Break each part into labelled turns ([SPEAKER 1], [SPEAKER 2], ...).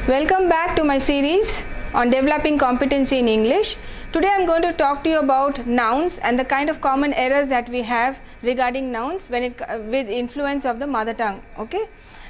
[SPEAKER 1] Welcome back to my series on developing competency in English. Today I am going to talk to you about nouns and the kind of common errors that we have regarding nouns when with influence of the mother tongue. Okay,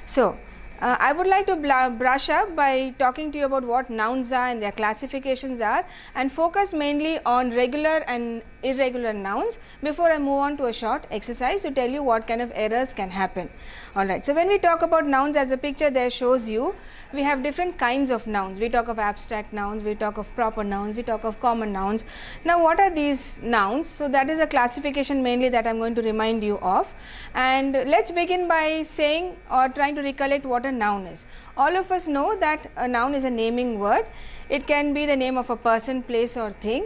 [SPEAKER 1] so I would like to brush up by talking to you about what nouns are and their classifications are, and focus mainly on regular and irregular nouns before I move on to a short exercise to tell you what kind of errors can happen. Alright, so when we talk about nouns, as a picture there shows you, we have different kinds of nouns. We talk of abstract nouns, we talk of proper nouns, we talk of common nouns. Now what are these nouns? So that is a classification mainly that I am going to remind you of. And let's begin by saying or trying to recollect what a noun is. All of us know that a noun is a naming word. It can be the name of a person, place or thing,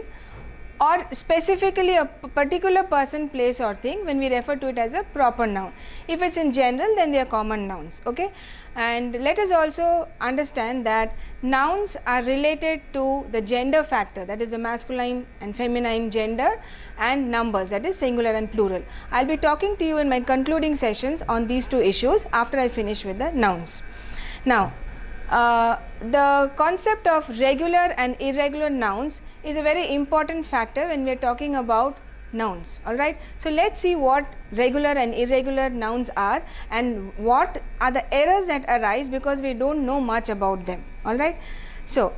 [SPEAKER 1] or specifically a particular person, place or thing when we refer to it as a proper noun. If it's in general, then they are common nouns. Okay, and let us also understand that nouns are related to the gender factor, that is the masculine and feminine gender, and numbers, that is singular and plural. I'll be talking to you in my concluding sessions on these two issues after I finish with the nouns. Now the concept of regular and irregular nouns is a very important factor when we are talking about nouns. Alright, so let's see what regular and irregular nouns are and what are the errors that arise because we don't know much about them. Alright, so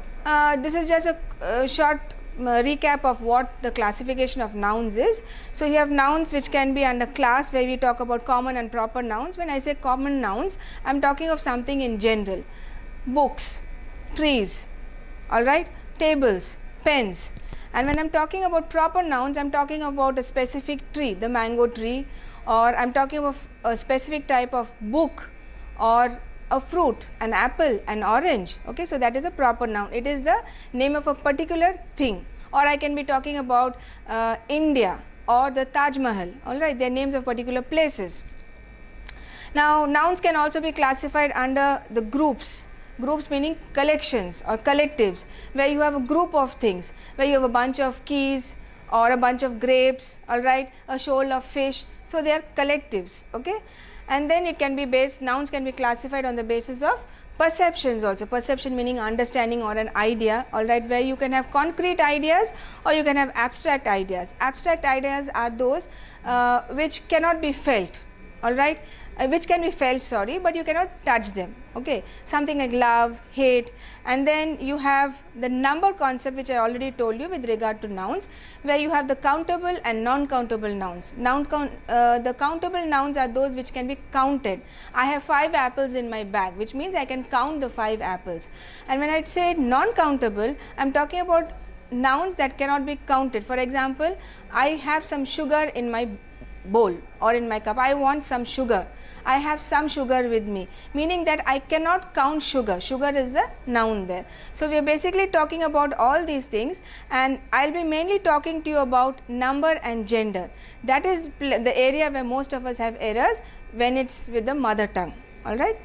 [SPEAKER 1] this is just a short recap of what the classification of nouns is. So you have nouns which can be under class, where we talk about common and proper nouns. When I say common nouns, I am talking of something in general: books, trees, alright, tables, pens. And when I am talking about proper nouns, I am talking about a specific tree, the mango tree, or I am talking of a specific type of book, or a fruit, an apple, an orange. Okay, so that is a proper noun. It is the name of a particular thing. Or I can be talking about India or the Taj Mahal. Alright, they are names of particular places. Now nouns can also be classified under the groups. Groups meaning collections or collectives, where you have a group of things, where you have a bunch of keys or a bunch of grapes, alright, a shoal of fish. So they are collectives. Okay, and then it can be based, nouns can be classified on the basis of perceptions also. Perception meaning understanding or an idea, alright, where you can have concrete ideas or you can have abstract ideas. Abstract ideas are those which cannot be felt, alright, which can be felt, sorry, but you cannot touch them. Okay, something like love, hate. And then you have the number concept, which I already told you with regard to nouns, where you have the countable and non-countable nouns. The countable nouns are those which can be counted. I have 5 apples in my bag, which means I can count the 5 apples. And when I say non-countable, I am talking about nouns that cannot be counted. For example, I have some sugar in my bowl or in my cup. I want some sugar. I have some sugar with me, meaning that I cannot count sugar. Sugar is the noun there. So we are basically talking about all these things, and I will be mainly talking to you about number and gender. That is the area where most of us have errors when it's with the mother tongue. Alright,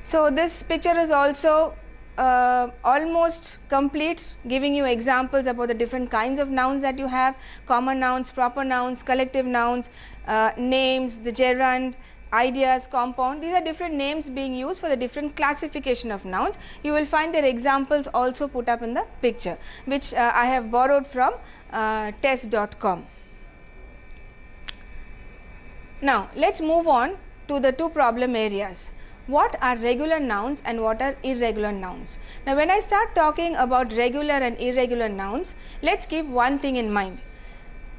[SPEAKER 1] so this picture is also almost complete, giving you examples about the different kinds of nouns that you have: common nouns, proper nouns, collective nouns, names, the gerund, ideas, compound. These are different names being used for the different classification of nouns. You will find their examples also put up in the picture, which I have borrowed from test.com. Now let's move on to the two problem areas. What are regular nouns and what are irregular nouns? Now when I start talking about regular and irregular nouns, let's keep one thing in mind.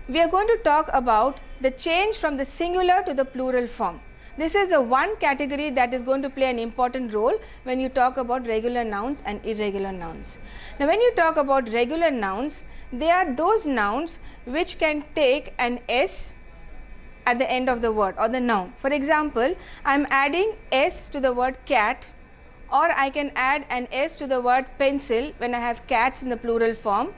[SPEAKER 1] We are going to talk about the change from the singular to the plural form. This is the one category that is going to play an important role when you talk about regular nouns and irregular nouns. Now when you talk about regular nouns, they are those nouns which can take an S at the end of the word or the noun. For example, I am adding S to the word cat, or I can add an S to the word pencil when I have cats in the plural form,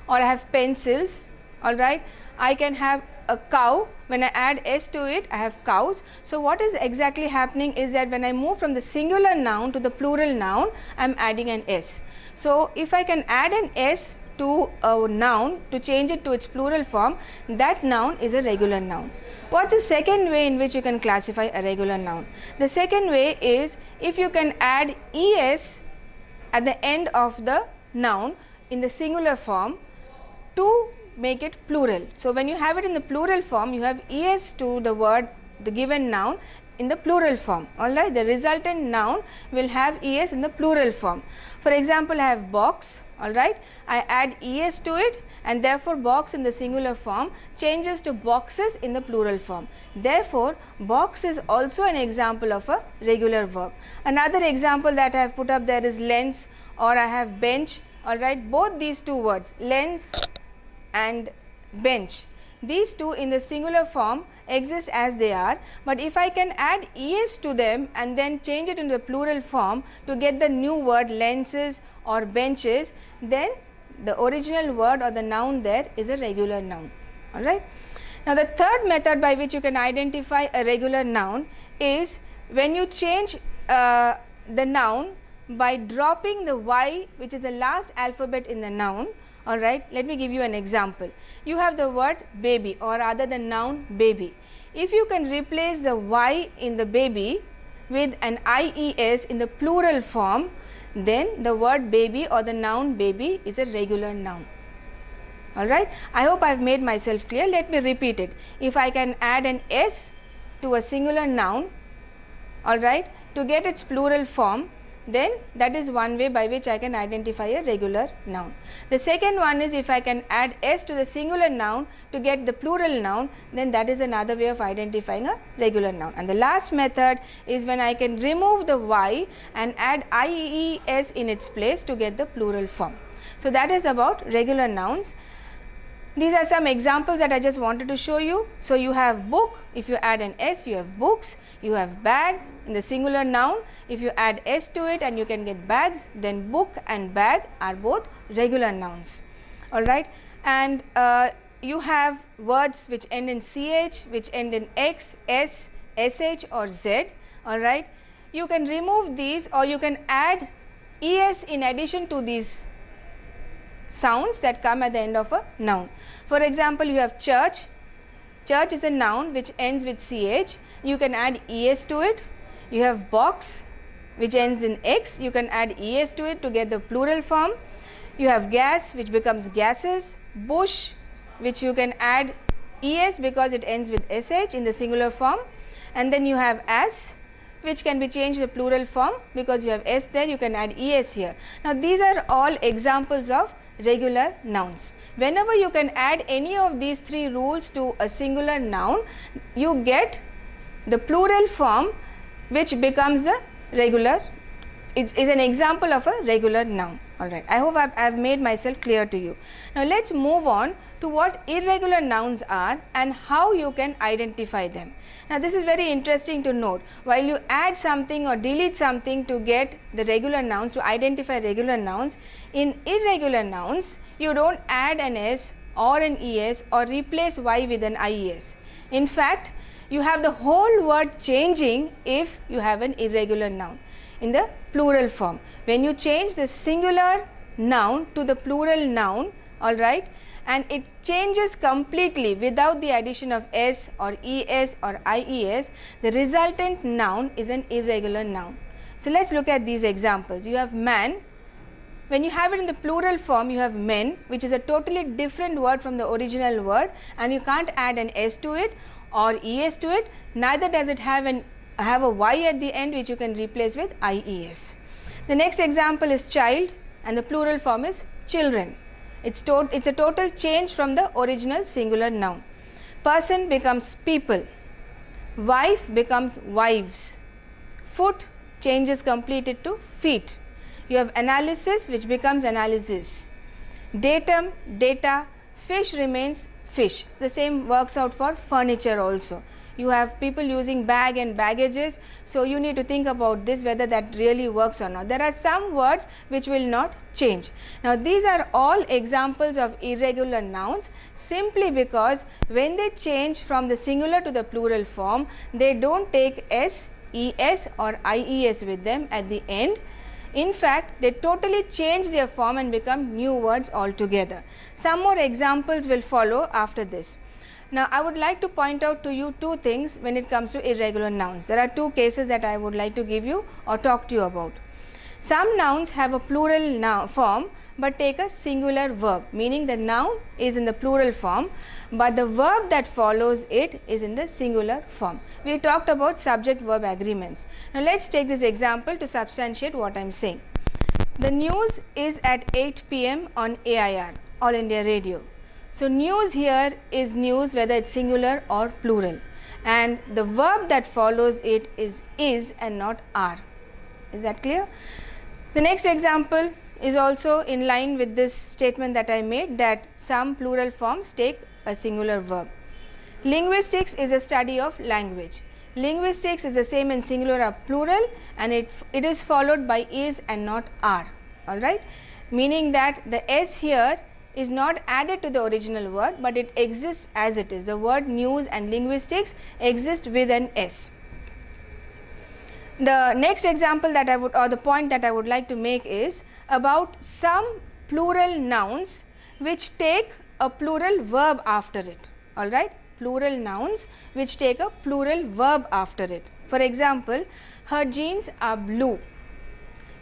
[SPEAKER 1] or I have pencils. Alright, I can have a cow. When I add S to it, I have cows. So what is exactly happening is that when I move from the singular noun to the plural noun, I am adding an S. So if I can add an S to a noun to change it to its plural form, that noun is a regular noun. What's the second way in which you can classify a regular noun? The second way is if you can add ES at the end of the noun in the singular form to make it plural. So, when you have it in the plural form, you have es to the word, the given noun in the plural form, alright. The resultant noun will have es in the plural form. For example, I have box, alright. I add es to it, and therefore box in the singular form changes to boxes in the plural form. Therefore, box is also an example of a regular verb. Another example that I have put up there is lens, or I have bench, alright. Both these two words, lens and bench, these two in the singular form exist as they are, but if I can add es to them and then change it into the plural form to get the new word lenses or benches, then the original word or the noun there is a regular noun, alright. Now, the third method by which you can identify a regular noun is when you change the noun by dropping the y, which is the last alphabet in the noun, alright. Let me give you an example. You have the word baby, or rather the noun baby. If you can replace the y in the baby with an IES in the plural form, then the word baby or the noun baby is a regular noun, alright. I hope I have made myself clear. Let me repeat it. If I can add an s to a singular noun, alright, to get its plural form, then that is one way by which I can identify a regular noun. The second one is if I can add s to the singular noun to get the plural noun, then that is another way of identifying a regular noun. And the last method is when I can remove the y and add IES in its place to get the plural form. So, that is about regular nouns. These are some examples that I just wanted to show you. So, you have book, if you add an s, you have books. You have bag in the singular noun, if you add s to it and you can get bags, then book and bag are both regular nouns, alright. And you have words which end in ch, which end in x, s, sh or z, alright. You can remove these, or you can add es in addition to these sounds that come at the end of a noun. For example, you have church. Church is a noun which ends with ch. You can add es to it. You have box which ends in x. You can add es to it to get the plural form. You have gas which becomes gases. Bush, which you can add es because it ends with sh in the singular form. And then you have as, which can be changed to the plural form because you have s there, you can add es here. Now, these are all examples of regular nouns. Whenever you can add any of these three rules to a singular noun, you get the plural form which becomes the regular, is an example of a regular noun, alright. I hope I have made myself clear to you. Now, let us move on to what irregular nouns are and how you can identify them. Now, this is very interesting to note. While you add something or delete something to get the regular nouns, to identify regular nouns, in irregular nouns, you don't add an s or an es or replace y with an ies. In fact, you have the whole word changing if you have an irregular noun in the plural form. When you change the singular noun to the plural noun, alright, and it changes completely without the addition of s or es or ies, the resultant noun is an irregular noun. So, let us look at these examples. You have man. When you have it in the plural form, you have men, which is a totally different word from the original word, and you can't add an s to it or es to it, neither does it have a y at the end which you can replace with ies. The next example is child, and the plural form is children. It's a total change from the original singular noun. Person becomes people. Wife becomes wives. Foot changes completely to feet. You have analysis, which becomes analysis. Datum, data. Fish remains fish. The same works out for furniture also. You have people using bag and baggages, so you need to think about this, whether that really works or not. There are some words which will not change. Now, these are all examples of irregular nouns simply because when they change from the singular to the plural form, they don't take s, es or ies with them at the end. In fact, they totally change their form and become new words altogether. Some more examples will follow after this. Now, I would like to point out to you two things when it comes to irregular nouns. There are two cases that I would like to give you or talk to you about. Some nouns have a plural noun form but take a singular verb, meaning the noun is in the plural form but the verb that follows it is in the singular form. We talked about subject verb agreements. Now let's take this example to substantiate what I am saying. The news is at 8 p.m. on AIR, All India Radio. So news here is news whether it's singular or plural, and the verb that follows it is and not are. Is that clear? The next example is also in line with this statement that I made, that some plural forms take a singular verb. Linguistics is a study of language. Linguistics is the same in singular or plural, and it is followed by is and not are. Alright, meaning that the s here is not added to the original word but it exists as it is. The word news and linguistics exist with an s. The next example that I would, or the point that I would like to make, is about some plural nouns which take a plural verb after it. Alright, plural nouns which take a plural verb after it. For example, her jeans are blue.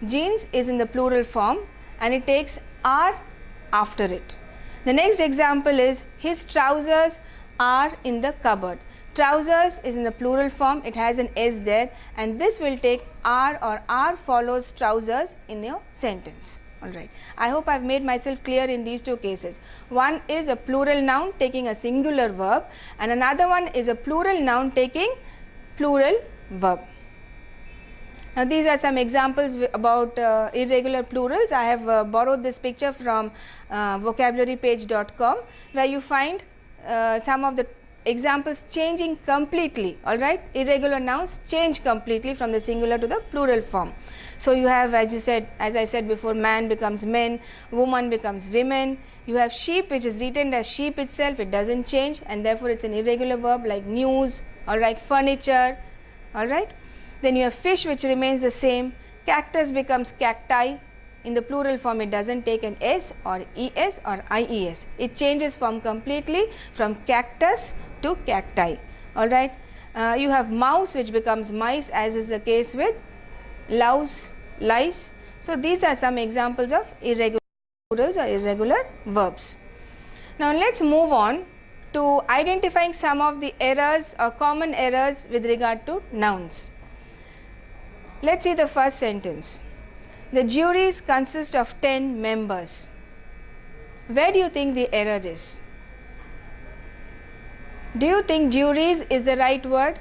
[SPEAKER 1] Jeans is in the plural form and it takes are after it. The next example is his trousers are in the cupboard. Trousers is in the plural form, it has an s there, and this will take are, or are follows trousers in your sentence. Alright, I hope I have made myself clear in these two cases. One is a plural noun taking a singular verb and another one is a plural noun taking plural verb. Now these are some examples about irregular plurals. I have borrowed this picture from vocabularypage.com, where you find some of the examples changing completely. Alright, irregular nouns change completely from the singular to the plural form. So you have, as I said before, man becomes men, woman becomes women. You have sheep, which is written as sheep itself, it doesn't change, and therefore it's an irregular verb, like news. Alright, furniture. Alright, then you have fish, which remains the same. Cactus becomes cacti. In the plural form it doesn't take an s or es or ies. It changes form completely from cactus to cacti. Alright, you have mouse, which becomes mice, as is the case with louse, lice. So these are some examples of irregular plurals or irregular verbs. Now let's move on to identifying some of the errors or common errors with regard to nouns. Let's see the first sentence. The juries consist of 10 members. Where do you think the error is? Do you think juries is the right word?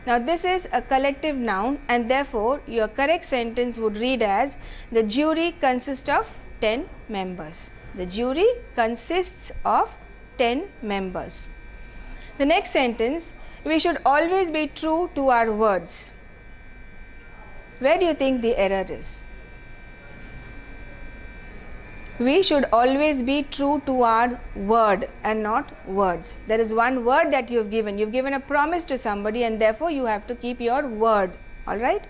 [SPEAKER 1] Now this is a collective noun and therefore your correct sentence would read as the jury consists of 10 members. The jury consists of 10 members. The next sentence, we should always be true to our words. Where do you think the error is? We should always be true to our word and not words. There is one word that you have given. You have given a promise to somebody and therefore you have to keep your word. Alright.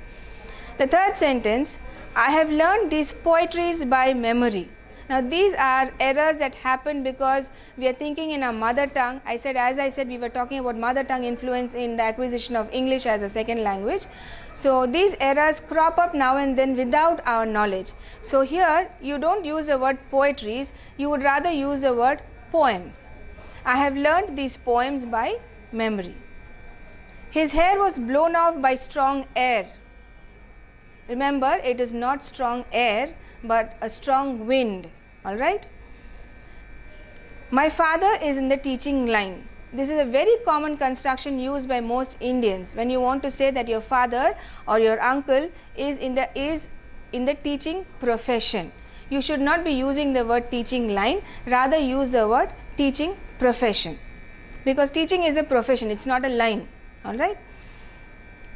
[SPEAKER 1] The third sentence, I have learned these poetries by memory. Now these are errors that happen because we are thinking in our mother tongue. As I said, we were talking about mother tongue influence in the acquisition of English as a second language. So these errors crop up now and then without our knowledge. So here you don't use the word poetries, you would rather use the word poem. I have learned these poems by memory. His hair was blown off by strong air. Remember, it is not strong air but a strong wind. Alright. My father is in the teaching line. This is a very common construction used by most Indians when you want to say that your father or your uncle is in the teaching profession. You should not be using the word teaching line, rather use the word teaching profession, because teaching is a profession, it's not a line. Alright.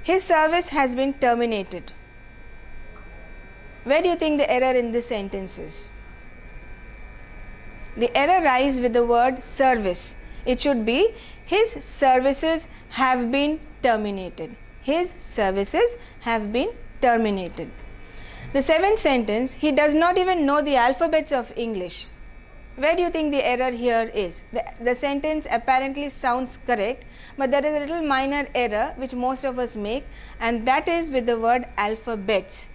[SPEAKER 1] His service has been terminated. Where do you think the error in this sentence is? The error lies with the word service. It should be his services have been terminated. His services have been terminated. The seventh sentence, he does not even know the alphabets of English. Where do you think the error here is? The sentence apparently sounds correct, but there is a little minor error which most of us make, and that is with the word alphabets.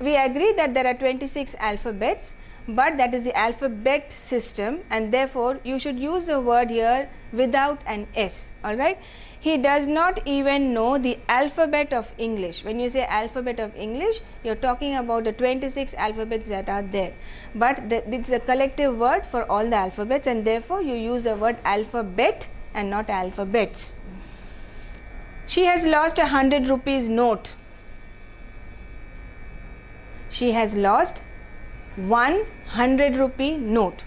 [SPEAKER 1] we agree that there are 26 alphabets, but that is the alphabet system, and therefore you should use the word here without an S. Alright. He does not even know the alphabet of English. When you say alphabet of English, you are talking about the 26 alphabets that are there. But it's a collective word for all the alphabets, and therefore you use the word alphabet and not alphabets. She has lost 100 rupees note. She has lost 100 rupee note.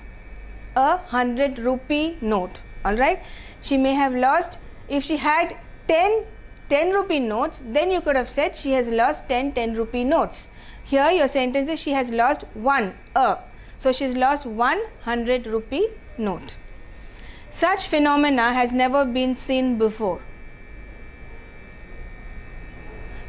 [SPEAKER 1] 100 rupee note. Alright. She may have lost, if she had 10 rupee notes, then you could have said she has lost 10 rupee notes. Here your sentence is she has lost one. So she has lost 100 rupee note. Such phenomena has never been seen before.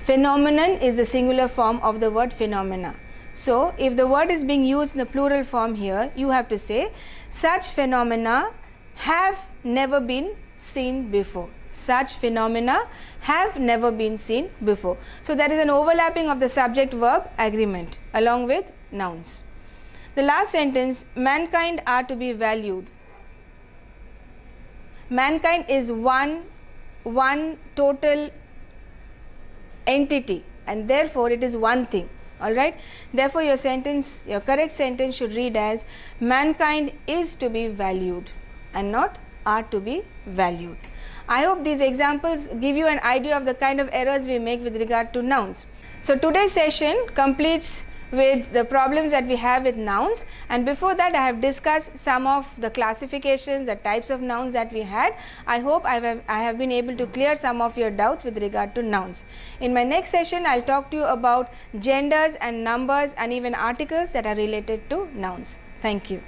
[SPEAKER 1] Phenomenon is the singular form of the word phenomena. So if the word is being used in the plural form here, you have to say such phenomena have never been seen before. Such phenomena have never been seen before. So there is an overlapping of the subject verb agreement along with nouns. The last sentence, mankind are to be valued. Mankind is one total entity, and therefore it is one thing. Alright. Therefore your sentence, your correct sentence should read as mankind is to be valued and not are to be valued. I hope these examples give you an idea of the kind of errors we make with regard to nouns. So today's session completes with the problems that we have with nouns, and before that I have discussed some of the classifications, the types of nouns that we had. I hope I have been able to clear some of your doubts with regard to nouns. In my next session I will talk to you about genders and numbers and even articles that are related to nouns. Thank you.